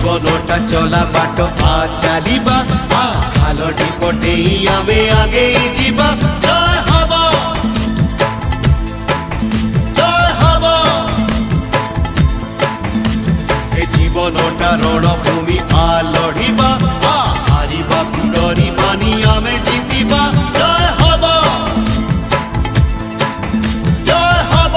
জীবনটা চলা বাট আ চালিবা আ খালটি পটেই আমি আগেই যা জয় হব জয় হব এ জীবনটা রণভূমি আ লড়িবা আ হারিবা ডরিবানি আমি জিতিবা জয় হব জয় হব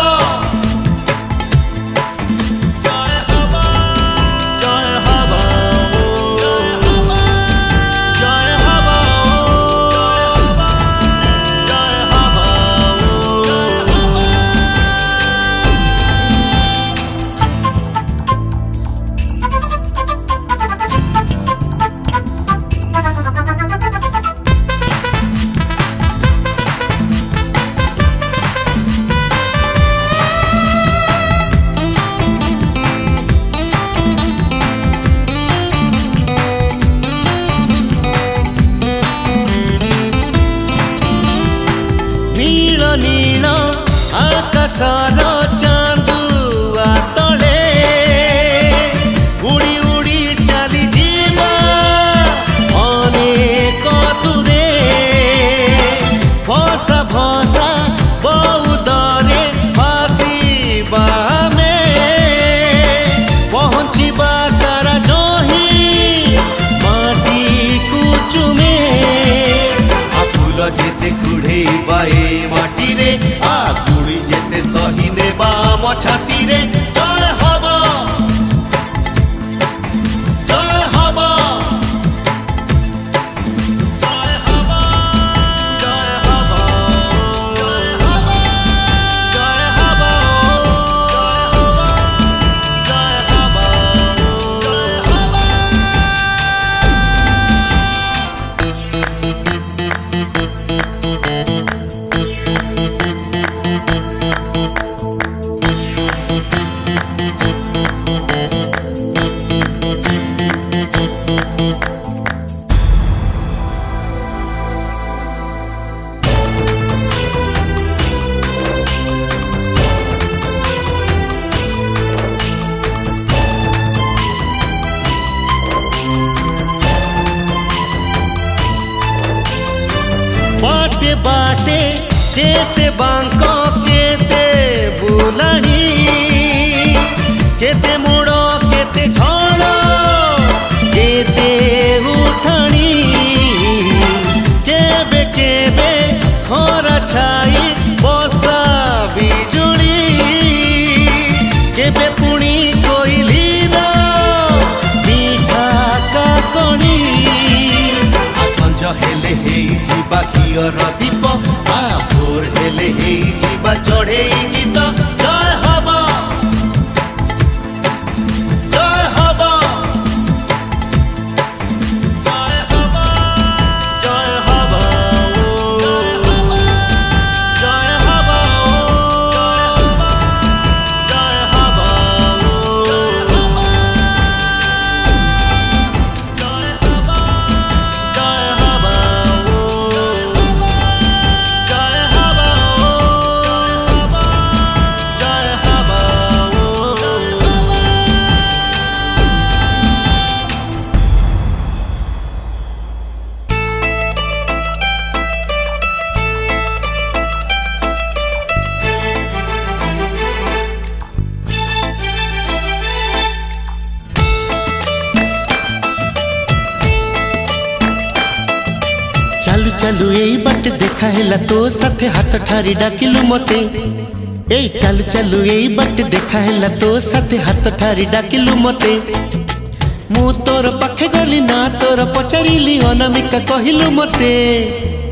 नील आकाशर चांदुआ तले उड़ी उड़ी चली जीवा अनेक दूरे भसा भसा बहुदरे भासीबा में पहुँचीबा तारा जही माटी कुचुमे फूल जेते कुढ़ेबा ए माटी रे आ गुड़ी जेते सही नेबा आम छाती रे जय हब जय हब जय हब जय हब जय हब जय हब जय हब जय हब बाटे बाटे केते बांको केते बुलानी केते मोड़ केते झड़ केते उठानी केबे केबे खरा छाई बसा बिजुली केबे पुणी कोइली ना मीठा काकणी आसंज हेले हेई जीवा घियर दीप आ भोर हेले हेई जीवा चढ़ेई गीत जय हब जय हब जय हब जय हब जय हब जय हब चालू चालू यही बाट देखा है तो साथे हाथ ठारी डाकिलु मते ए चालू चालू यही बाट देखा है तो साथे हाथ ठारी डाकिलु मते मु तोर पाखे गली ना तोर पचारिली अनामिका कहिलु मते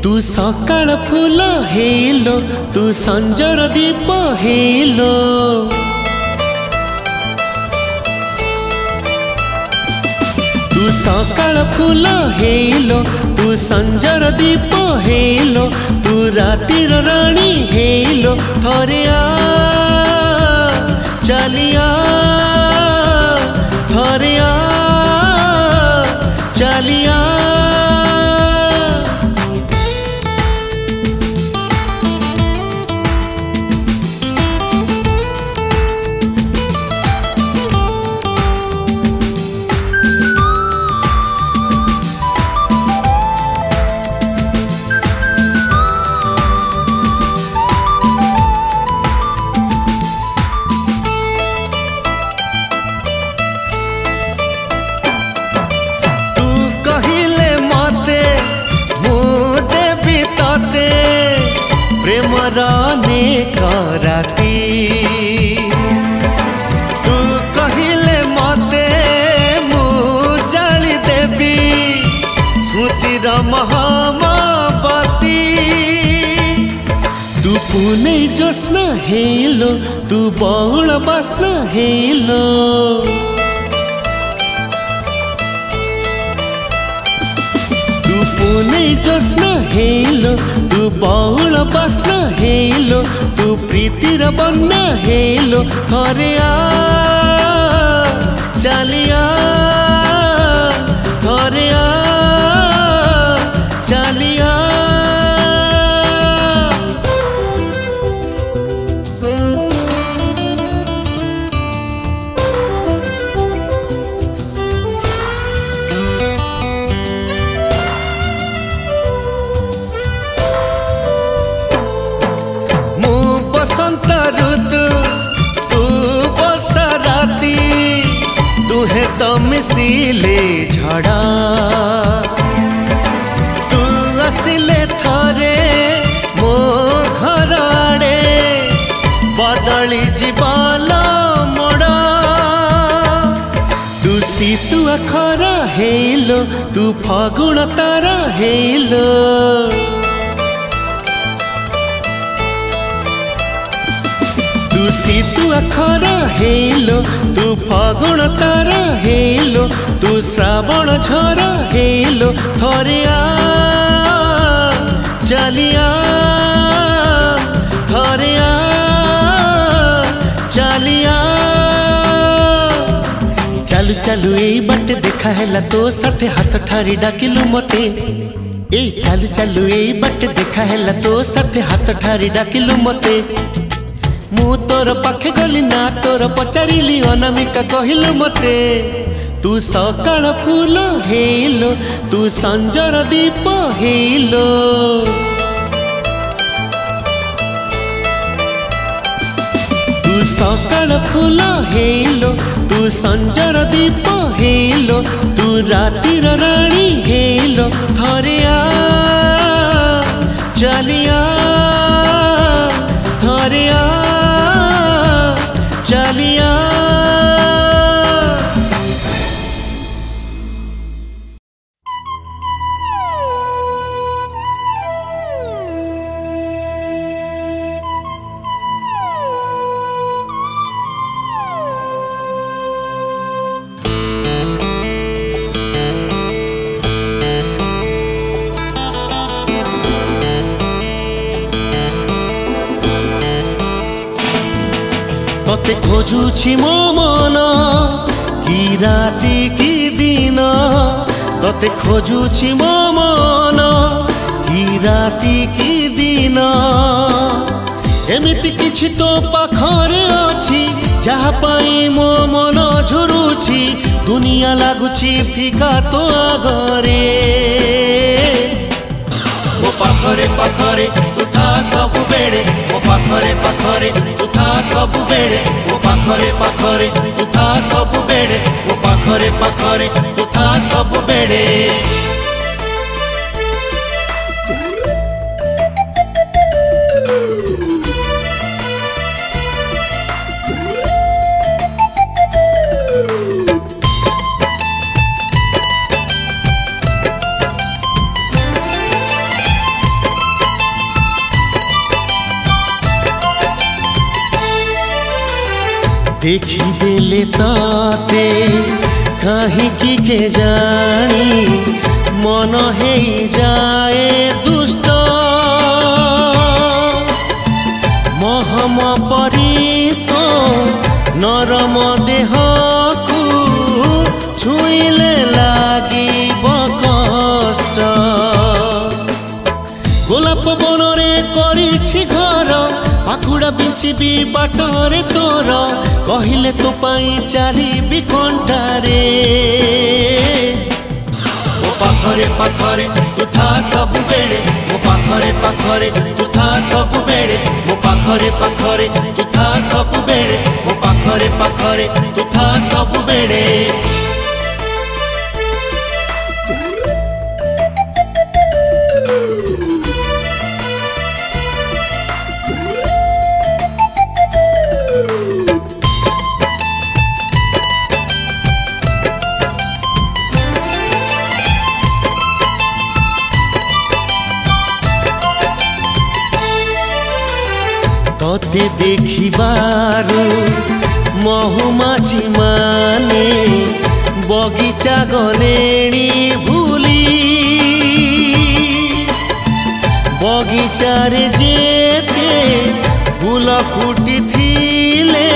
तू सकाळ फूल हेलो तू संजर दीप हेलो तू सकाळ फूल हेलो तू संजर दीप हेलो तू रातिर राणी हेलो थरे आ चलिया थरे आ चलिया राती तू कहिले मते मु जाली देवी स्मृतिर महामावती तू पुणे जोस्ना हेलो तू बहुल बसना हेलो तू पुणे जोस्ना हेलो तू बहुल बसना हेलो तू प्रीतिर बन्ना हेलो थरे आ चलिया थरे आ चलिया बसंत ऋतु तू वर्षा राती दुहे तो मिसिले झड़ा तू आसिले थरे मो घर आड़े बदली जीवाल मोड़ा तू शीतुआ खरा हेलो तू फागुण तारा हेलो तू अखरा हेलो तू फागुण तारा हेलो तू श्रावण झरा हेलो थरे आ चलिया थरे आ चलिया चालू चालू यही बाटे देखा है तो साथे हाथ ठारी डाकिलु मते ए चालू चालू यही बाटे देखा है तो साथे हाथ ठारी डाकिलु मते मु तोर पाखे गली ना तोर पचारिली अनामिका कहिलु मते तू सकाळ फूल हेलो तू संजर दीप हेलो तू सकाळ फूल हेलो तू संजर दीप हेलो तू रातिर रानी हेलो थरे आ चलिया थरे आ चलिया तोते खोजुछि मो मन की राती की दिन तोते खोजुछि मो मन की राती की दिन एमिति किछि तो पाखरे अछि जहा पाई मो मन झुरुछि दुनिया लागुछि फिका तो आगरे मो पाखरे पाखरे तू था सब बेड़े मो पाखरे पाखरे तू था सब बेड़े मो पाखरे पाखरे तू था सब बेड़े मो पाखरे पाखरे तू था सब बेड़े देखी देले ताते कहीं की के जानी मन है जाए दुष्ट महम परी तो नरम देह को छुईले लागी कष्ट गोलाप बनरे करिछि घर आकुड़ा बिंचिबी बाटरे तोर कहिले तो पाई चलीबी कंठारे ओ पाखरे पाखरे तू था सब बेड़े ओ पाखरे पाखरे तू था सब बेड़े ओ पाखरे पाखरे तू था सब बेड़े ओ पाखरे पाखरे तू था सब बेड़े मते देखिबारू महुमाछी माने बगीचा गलेणी भूली बगीचारे जेते फूल फुटी थिले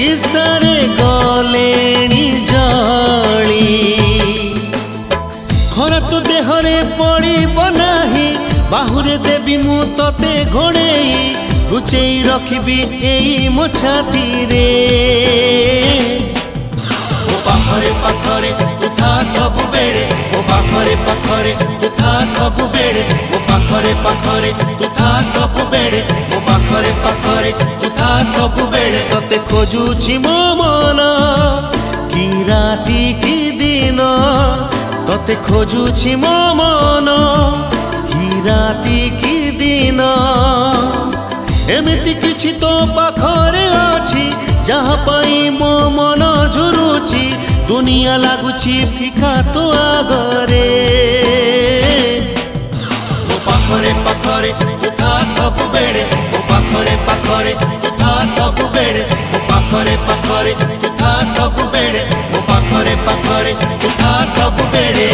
ईर्षारे गलेणी जली खरा तो देहरे पड़िब नाही बाहुरे देवी मु तते घोड़ेई लुचेई रखिबी एई मो छाती रे ओ पाखरे पाखरे तू था सब बेड़े ओ पाखरे पाखरे तू था सब बेड़े ओ पाखरे पाखरे तू था सब बेड़े ओ पाखरे पाखरे तू था सब बेड़े तते खोजुछि मो मन की राती की दिन तते खोजुछि मो मन की राती की दिन एमिति किछि तो पाखरे अछि जहाँ पाई मो मन झुरुछि दुनिया लागुछि फिका तो आगरे ओ पाखरे पाखरे तू था सब बेड़े ओ पाखरे पाखरे तू था सब बेड़े ओ पाखरे पाखरे तू था सब बेड़े ओ पाखरे पाखरे तू था सब बेड़े।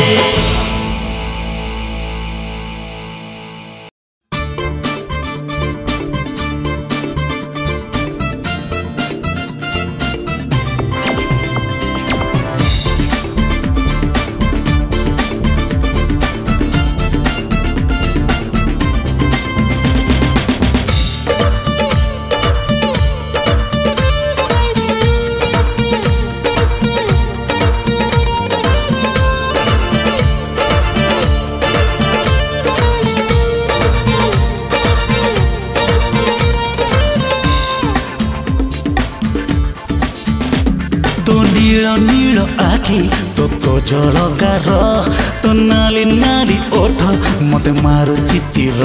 तो कजलगार तो नाली नाली ओठ मते मारु चितिर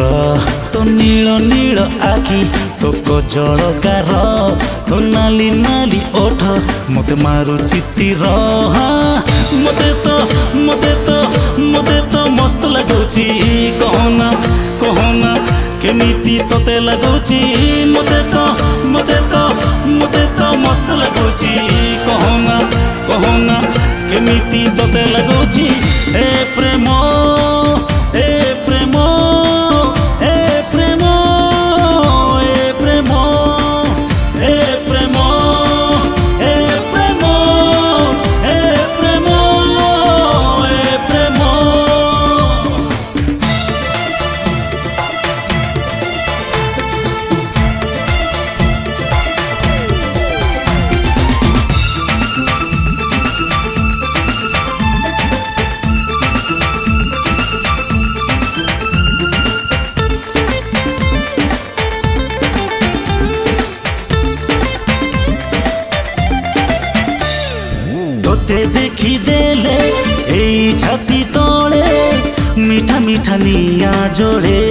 तो नील नील आखि तो कजलगार तो नाली नाली ओठ मते मारु चितिर मते तो मस्त लगुची कहना कहना केमिति तोते लगुची मते तो मस्त लगुची कहना कहना केमिति तोते लगुची ए प्रेम ए प्रेम ए प्रेम ए प्रेम ए प्रेम ए प्रेम ए प्रेम ए प्रेम। तोते देखी देले एई छाती तोड़े मीठा मीठा निया जोड़े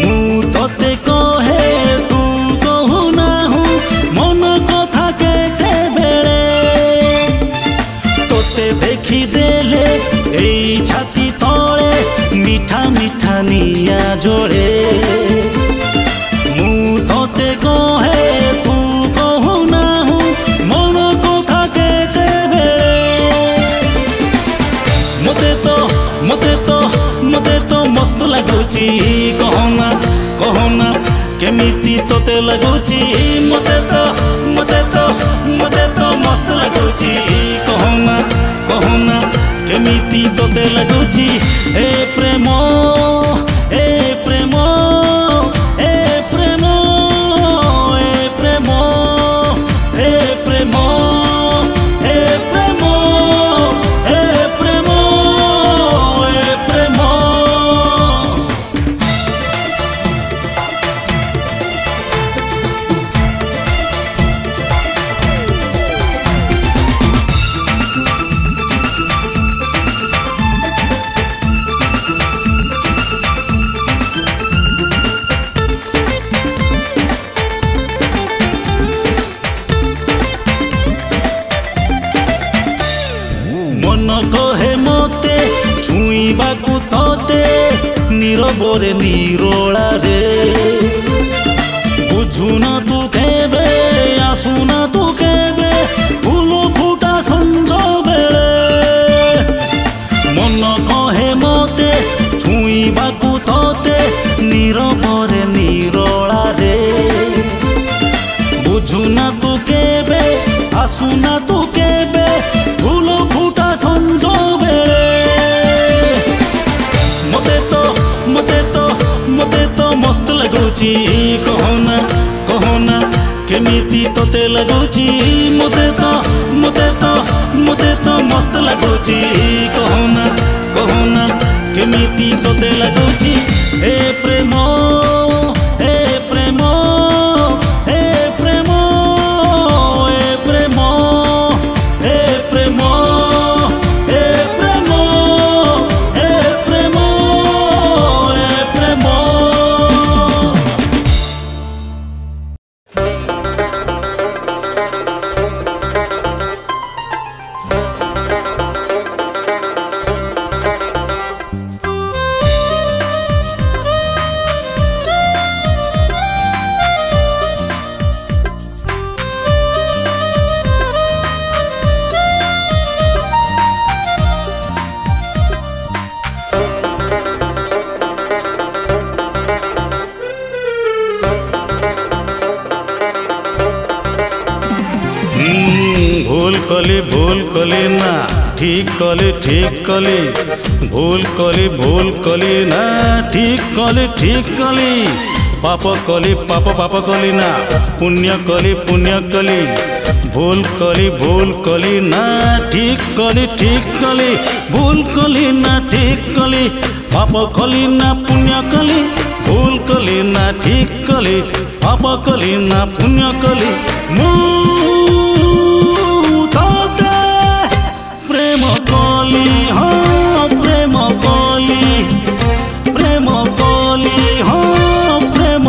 मु तोते कहे तू कहू ना हूँ मन कथा केते बेड़े तोते देखी देले एई छाती तोड़े मीठा मीठा निया जोड़े मु तोते कहे तू कहू ना हूँ मन मते तो मस्त लगुची कहना कहना केमिति तोते लगुची मते तो मस्त लगुची कहना कहना केमिति तोते लगुची ए प्रेम ए प्रेम ए प्रेम ए प्रेम ए प्रेम ए प्रेम ए प्रेम ए प्रेम। नीरबरे निरोला रे केमिति तोते लगुची मते तो मस्त लगुची कहना केमिति तोते लगुची हे प्रेम हे प्रेम हे प्रेम हे प्रेम हे प्रेम हे प्रेम हे प्रेम हे प्रेम। भूल कली ना ठीक कली भूल कली ना ठीक कली पाप कली ना पुण्य कली भूल कली ना ठीक कली भूल कली ना ठीक कली पाप कली ना पुण्य कली भूल कली ना ठीक कली पाप कली ना पुण्य कली प्रेम कली हाँ प्रेम कली हाँ प्रेम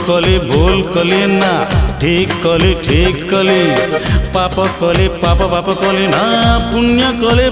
कली भूल कली ना ठीक कली पाप कली ना पुण्य कली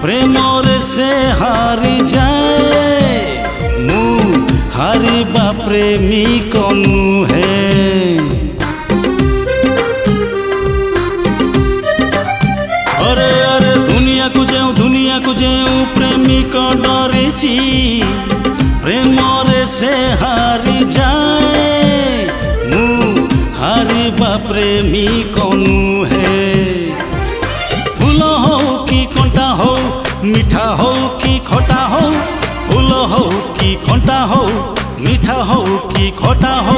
प्रेम से हारी जाए मु हारिबा प्रेमी कनु है अरे दुनिया को जेऊ प्रेमी को डरिची प्रेम से हारी जाए मु हारिबा प्रेमी कनु है कंटा हो मीठा हो कि खटा हो फूल हो कि कंटा हो मीठा हो कि खटा हो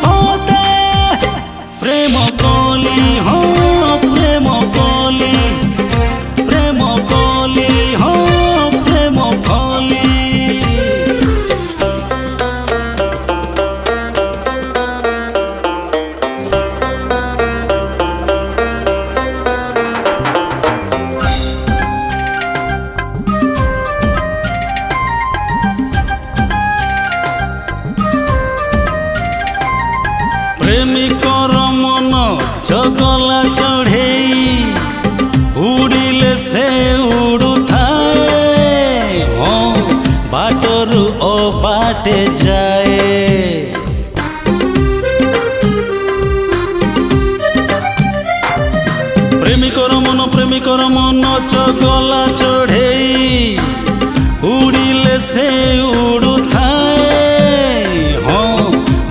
तोते प्रेम कली हाँ प्रेम कली हाँ प्रेम कली चगला चढ़े उड़िले से उड़ू थाए हाँ बाटरू ओ बाटे जाए प्रेमिकर मन चगला चढ़े उड़िले से उड़ू थाए हाँ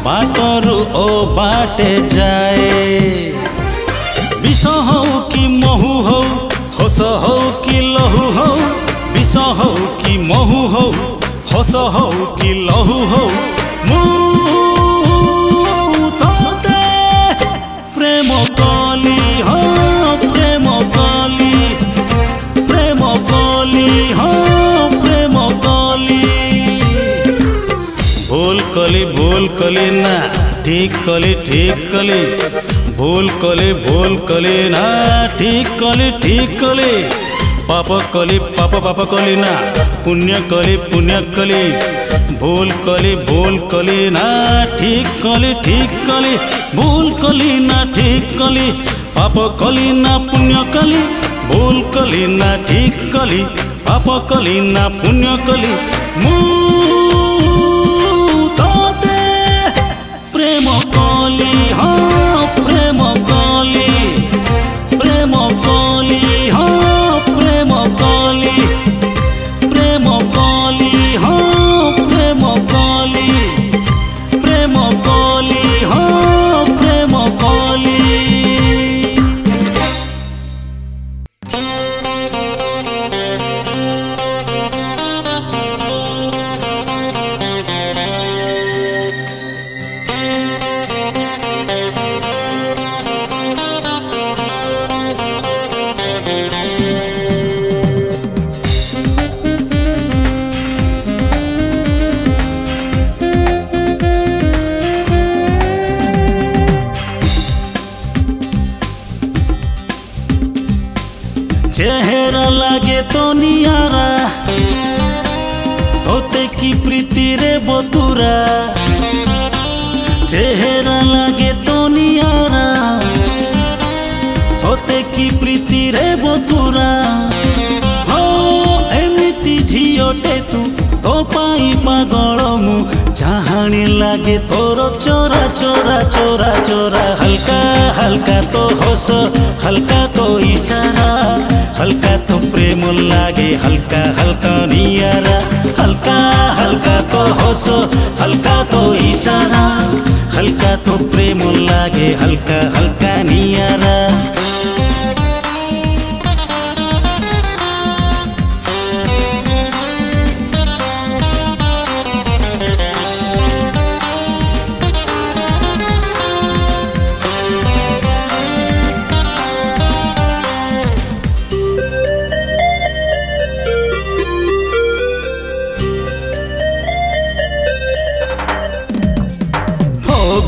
बाटरू ओ बाटे जाए विष हो कि महु हो हस हो कि लहु हो विष हो कि महु हो हस हो कि लहु हो तोते प्रेम कली हाँ प्रेम कली हाँ प्रेम कली भूल कली ना ठीक कली भूल कली ना ठीक कली पाप कली ना पुण्य कली भूल कली ना ठीक कली भूल कली ना ठीक कली पाप कली ना पुण्य कली भूल कली ना ठीक कली पाप कली ना पुण्य कली तोते प्रेम कली हाँ प्रेम चेहरा लागे तो नियारा सोते की प्रीति रे बतुरा चेहरा लागे तो नियारा सोते की प्रीति रे बतुरा हो एमिति झियोटे तू तो पाई पागल मु चाहाणी लागे तोर चोरा चोरा चोरा चोरा हल्का हल्का तो हस हल्का तो इशारा हल्का तो प्रेम लागे हल्का हल्का नियारा हल्का हल्का तो हस हल्का तो इशारा हल्का तो प्रेम लागे हल्का हल्का नियारा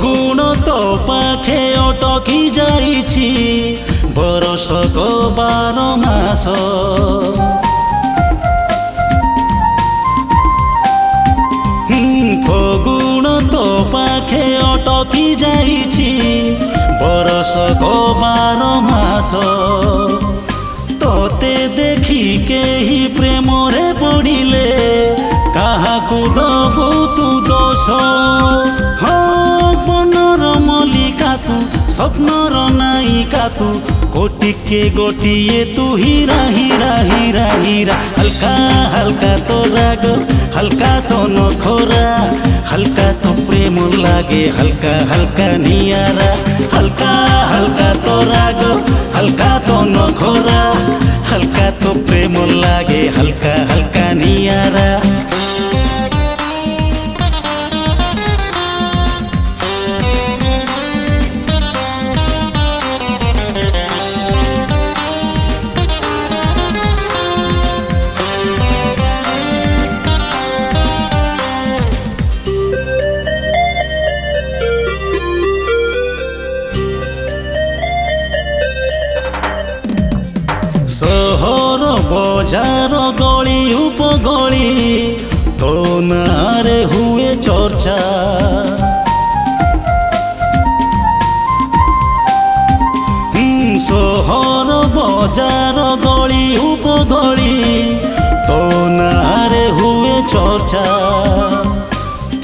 गुण तो पाखे अटकी जाइछि बरस को 12 मास गुण तो पाखे अटकी जाइछि बरस को 12 मास तोते देखी के ही प्रेम रे पड़िले कहा को दबु तू दोष मल्लिका तू स्वप्नर नायिका तू कोटि के गोटिए तू हीरा हीरा हीरा हीरा हल्का हल्का तो राग हल्का तो नखोरा हल्का तो प्रेम लागे हल्का हल्का नियारा हल्का हल्का तो राग हल्का तो नखोरा हल्का तो प्रेम लागे हल्का हल्का नियारा सहर बजार गली उपगली तो नारे हुए चर्चा सहर बजार गली उपगली तो नारे हुए चर्चा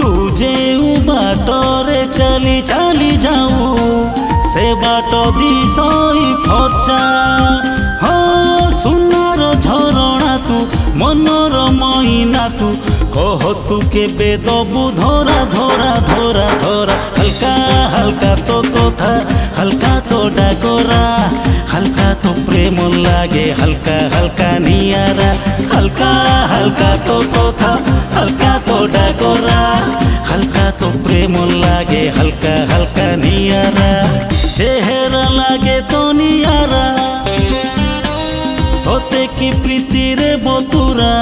तू जे बाटरे चली चली जाऊ से बाट दिशई फर्चा सुनार झरणा तू मनर महीना तू कह तू के बेदबू धरा धरा धरा धरा हल्का हल्का तो कथा हल्का तो डागरा हल्का तो प्रेम लागे हल्का हल्का नियारा हल्का हल्का तो कथा हल्का तो डागरा हल्का तो प्रेम लागे हल्का हल्का नियारा चेहरा लागे तो नियारा सोते की प्रीति रे बतुरा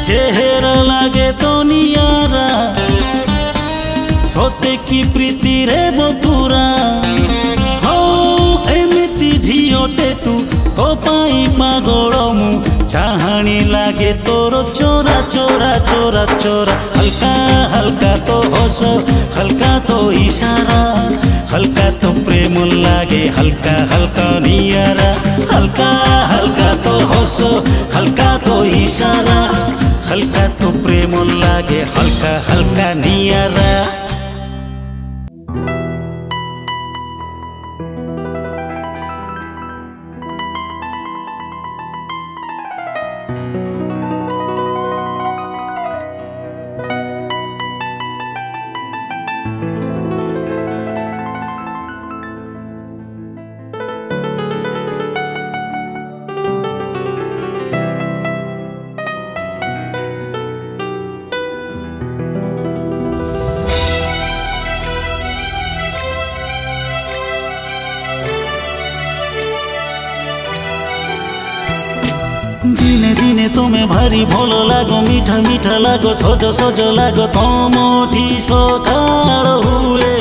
चेहरा लागे तो नियारा सोते की प्रीति रे बतुरा हो एमिति झियोटे तू तो पाई पागल मु चाहाणी लागे तोर चोरा चोरा चोरा चोरा हल्का हल्का तो हस हल्का तो इशारा हल्का तो प्रेम लागे हल्का हल्का नियारा हल्का हल्का तो हस हल्का तो इशारा हल्का तो प्रेम लागे हल्का हल्का नियारा दिने दिने तुम्हें भारी भल लागो मीठा मीठा लागो सज सज लागो तमठी सकाळ हुए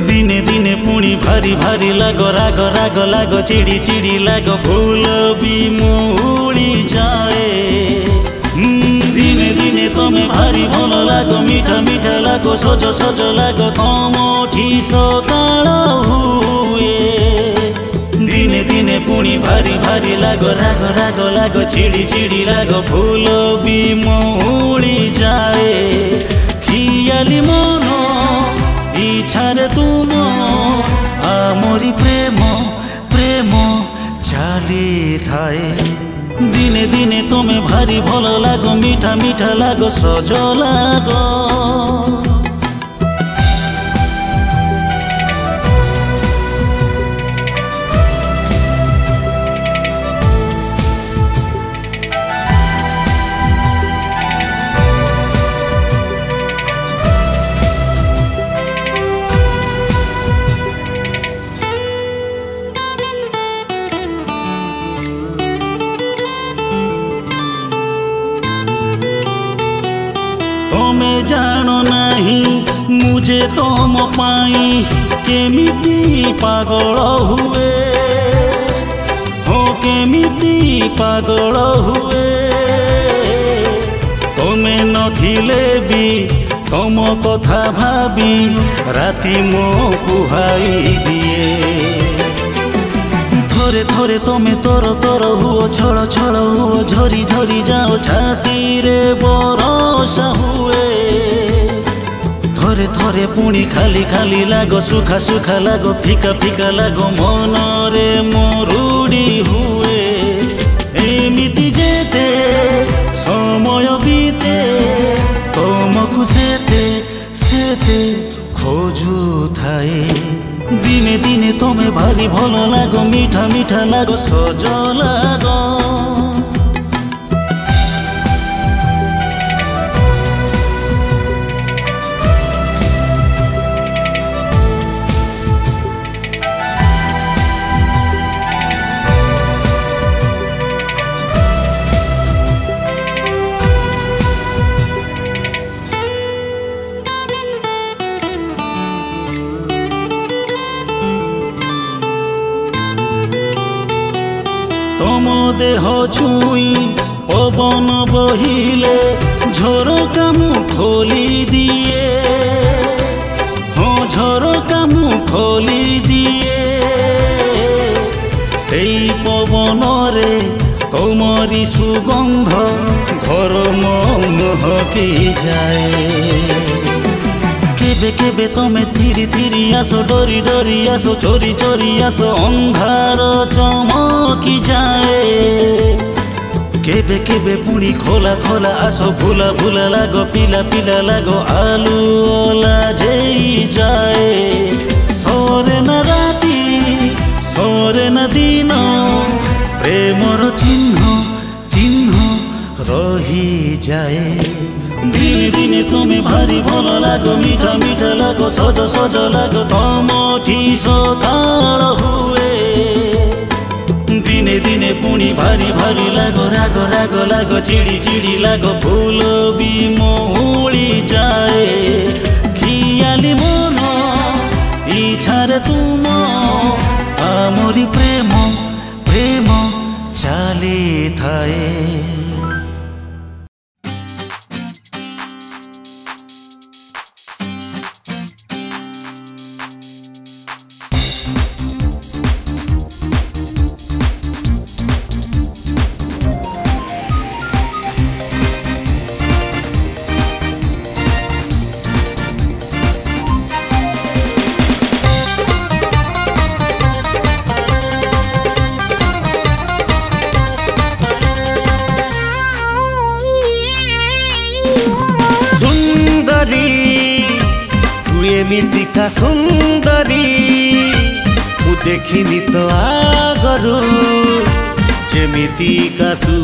दिने दिने पुणी भारी भारी लागो राग राग लागो चिड़ी चिड़ी लागो फूल भी मुड़ी जाए दिने दिने तुम्हें भारी भल लागो मीठा मीठा लागो सज सज लागो तमठी सकाळ हुए दिने दिने पुणी भारी भारी लागो राग राग लागो चिड़ी चिड़ी लागो फूल भी मुड़ी जाए खियाली मन इच्छारे तुम आमरी प्रेम प्रेम चाली थाए दिने दिने तुम्हें भारी भल लागो मीठा मीठा लागो सज लागो जानो नहीं मुझे तुम पाई केमिति पागल हुए हो केमिति पागल हुए तुमे नथिले भी तुम कथा भाबी राति मो पुहाई दिए थोरे थोरे तुमे तोर तोर हुओ छड़ छड़ हुओ झरी झरी जाओ छाती रे बरसा हुए थोरे थोरे पुणी खाली खाली लागो सुखा सुखा लागो फिका फिका लागो मन रे मरुड़ी हुए एमिति जेते समय बीते तुमको सेते सेते खोजु थाए दिने दिने तुम्हें भारी भल लागो मीठा मीठा लागो सज लागो तुम देह छुई पवन बहिले झरोका मुँह खोली दिए हो झरोका मुँह खोली दिए सेई पवन रे तुमरी सुगंध घर महकी जाए केबे केबे तुमे धीरे धीरे आसो डोरी डोरी आसो चोरी चोरी आसो अंधार चमकी जाए केबे केबे पुणी खोला खोला आसो भूला भूला लागो पीला पीला लागो आलू ओला जेई जाए सोरे न राती सोरे न दिन प्रेमर चिन्ह चिन्ह रही जाए दिने दिने तुम्हें भारी भल लागो मीठा मीठा लागो सज सज लागो तमठी सकाळ हुए दिने दिने पुणी भारी भारी लागो राग राग लागो चिड़ी चिड़ी लागो फूल भी मुड़ी जाए खियाली मन इच्छारे तुम आमरी प्रेम प्रेम चाली थाए एमितिका सुंदरी मु देखिनी तो आगरू जेमितिका तू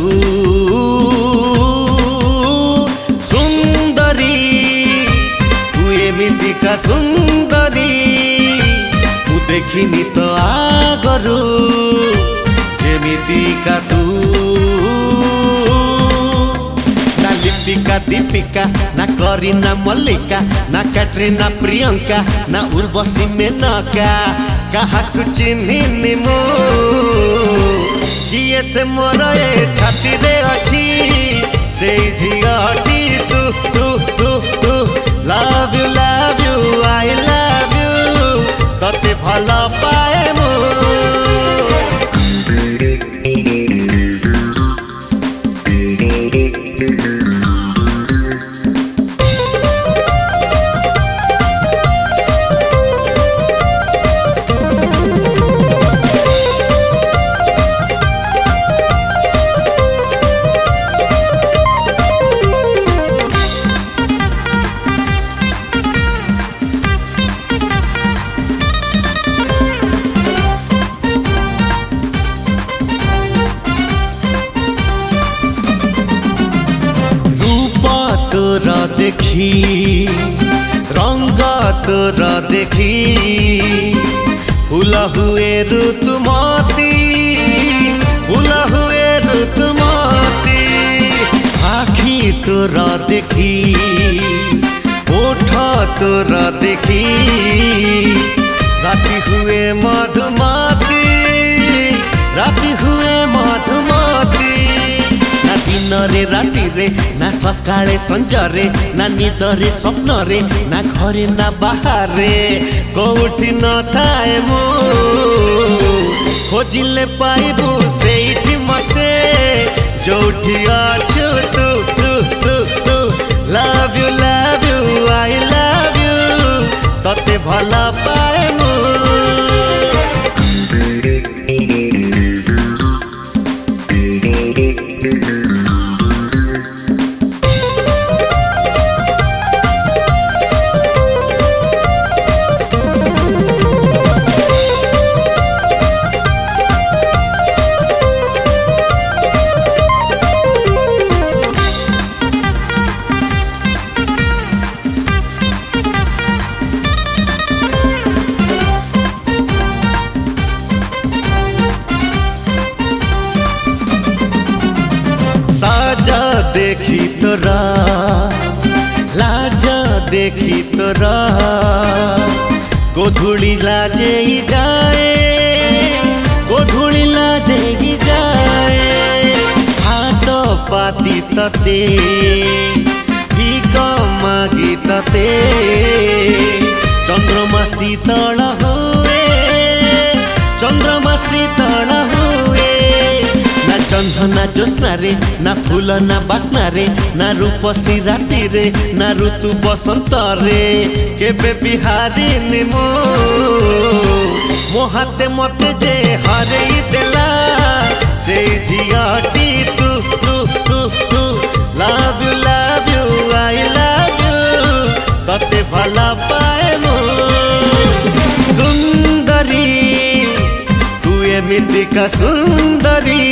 सुंदरी तू एमितिका सुंदरी मु देखिनी तो आगरू जेमितिका तू दीपिका दीपिका ना करीना मल्लिका ना कैटरीना प्रियंका ना उर्वशी मेनका काहाकु चिन्हिनी मु जिए से मोर ए छाती रे अछि से झिगटी तू तू तू तू love you I love you तते भल पाए मु तोरा देखी रंग तोरा देखी फूल हुए ऋतुमती फूल हुए ऋतुमती आखी तोरा देखी ओठ तोरा देखी राति हुए मधुमती राति हुए मधुमती ना दिन रे राति रे ना सकाळे संजरे ना निदरे स्वप्न रे ना घरे ना बाहरे कोउठी न थाए मु खोजिले पाइबु सेठी मते जोठी अछु तू तू तू तू love you I love you तते भल पाए मु साजा देखी तोरा लाजा देखी तोरा गोधुली लाजे जाए गोधुली लाजे जाए हाथ पाती तते भीख मागी तते चंद्रमा शीतल हुए चंद्रमा शीतल हुए ना चंदना जोस्ना रे ना फूल ना बासना रे ना रूपसी राति रे ना ऋतु बसंत रे केबे बिहारी निमो मोहाते मते जे हरेई देला से झिगटी तू तू तू तू love you I love you तते भल पाए मु सुंदरी एमितिका सुंदरी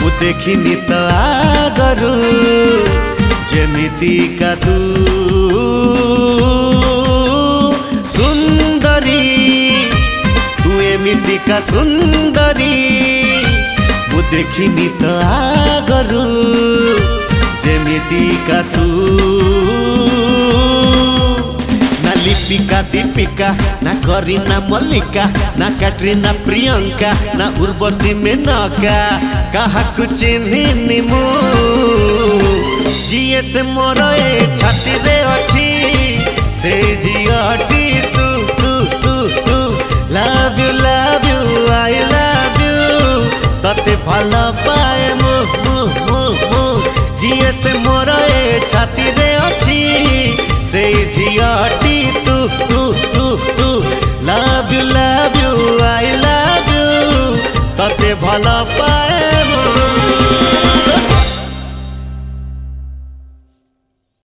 मु देखिनी तो आगरू जेमितिका तू सुंदरी तू एमितिका सुंदरी मु देखिनी तो आगरू जेमितिका तू ना लिपिका दीपिका ना करीना मल्लिका ना कैटरीना प्रियंका ना उर्वशी मेनका काहाकु चिन्हिनी मु जिए से मोर ए छाती रे